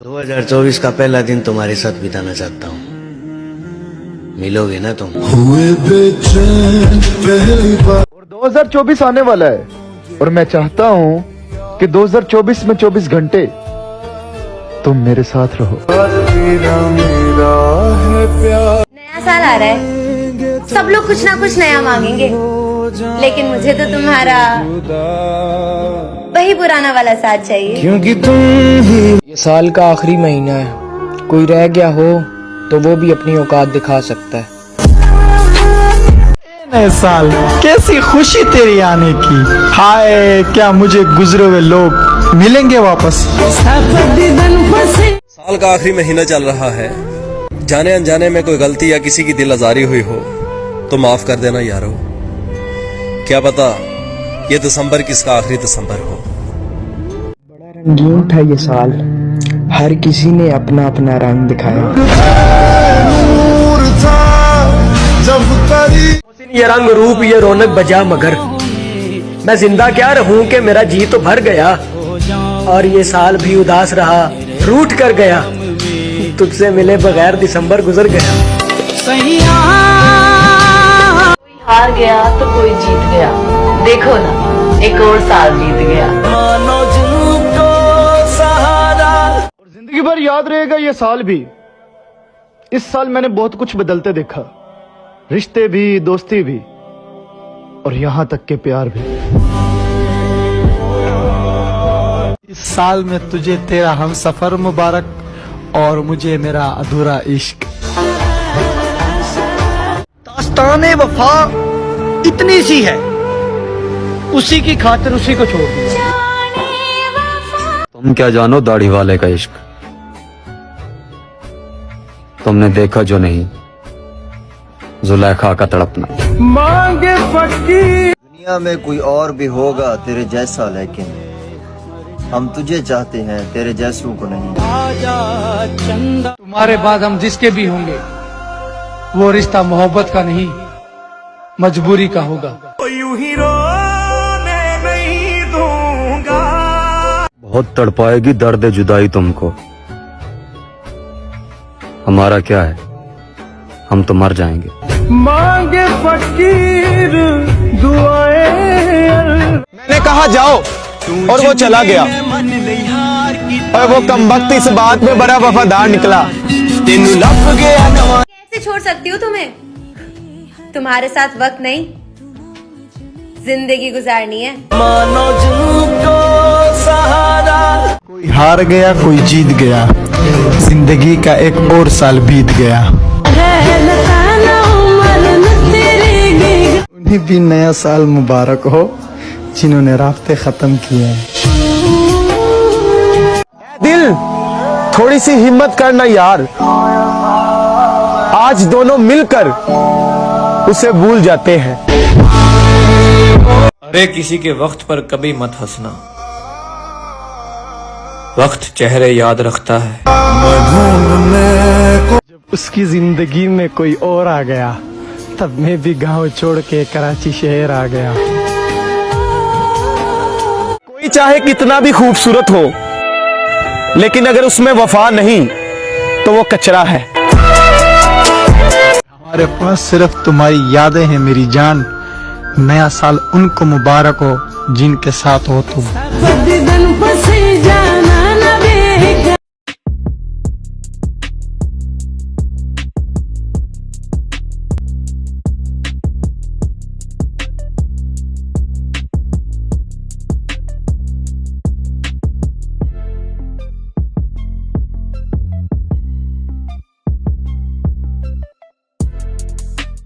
2024 का पहला दिन तुम्हारे साथ बिताना चाहता हूँ। मिलोगे ना तुम? और 2024 आने वाला है और मैं चाहता हूँ कि 2024 में 24 घंटे तुम मेरे साथ रहो। नया साल आ रहा है, सब लोग कुछ ना कुछ नया मांगेंगे, लेकिन मुझे तो तुम्हारा वही पुराना वाला साथ चाहिए। क्योंकि तुम ही ये साल का आखिरी महीना है, कोई रह गया हो तो वो भी अपनी औकात दिखा सकता है। नए साल कैसी खुशी तेरी आने की। हाय क्या मुझे गुजरे हुए लोग मिलेंगे वापस। साल का आखिरी महीना चल रहा है, जाने अनजाने में कोई गलती या किसी की दिल आजारी हुई हो तो माफ कर देना यारो। क्या पता ये दिसंबर किसका आखिरी दिसंबर हो। बड़ा रंगीन था ये साल, हर किसी ने अपना अपना रंग दिखाया। ये रंग रूप ये रौनक बजा मगर मैं जिंदा क्या रहूं कि मेरा जी तो भर गया, और ये साल भी उदास रहा रूठ कर गया, तुझसे मिले बगैर दिसंबर गुजर गया। कोई हार गया तो कोई जीत गया, देखो ना एक और साल बीत गया। और जिंदगी भर याद रहेगा ये साल भी। इस साल मैंने बहुत कुछ बदलते देखा, रिश्ते भी, दोस्ती भी, और यहाँ तक के प्यार भी। इस साल में तुझे तेरा हम सफर मुबारक और मुझे मेरा अधूरा इश्क। दास्ताने वफा इतनी सी है, उसी की खातिर उसी को छोड़ दिया। तुम क्या जानो दाढ़ी वाले का इश्क, तुमने देखा जो नहीं, जुलेखा का तड़पना। मांगे फकीर दुनिया में कोई और भी होगा तेरे जैसा, लेकिन हम तुझे चाहते हैं तेरे जैसों को नहीं। तुम्हारे बाद हम जिसके भी होंगे वो रिश्ता मोहब्बत का नहीं मजबूरी का होगा। बहुत तड़पाएगी दर्द जुदाई तुमको, हमारा क्या है, हम तो मर जाएंगे। मांगे फकीर दुआएं। मैंने कहा जाओ और वो चला गया, और वो कमबख्त इस बात में बड़ा वफादार निकला। कैसे छोड़ सकती हूँ तुम्हें? तुम्हारे साथ वक्त नहीं, जिंदगी गुजारनी है। कोई हार गया कोई जीत गया, जिंदगी का एक और साल बीत गया। उन्हें भी नया साल मुबारक हो जिन्होंने रास्ते खत्म किए हैं। दिल थोड़ी सी हिम्मत करना यार, आज दोनों मिलकर उसे भूल जाते हैं। अरे किसी के वक्त पर कभी मत हंसना, वक्त चेहरे याद रखता है। जब उसकी जिंदगी में कोई और आ गया, तब मैं भी गांव छोड़ के कराची शहर आ गया। कोई चाहे कितना भी खूबसूरत हो, लेकिन अगर उसमें वफा नहीं तो वो कचरा है। हमारे पास सिर्फ तुम्हारी यादें हैं मेरी जान। नया साल उनको मुबारक हो जिनके साथ हो तुम।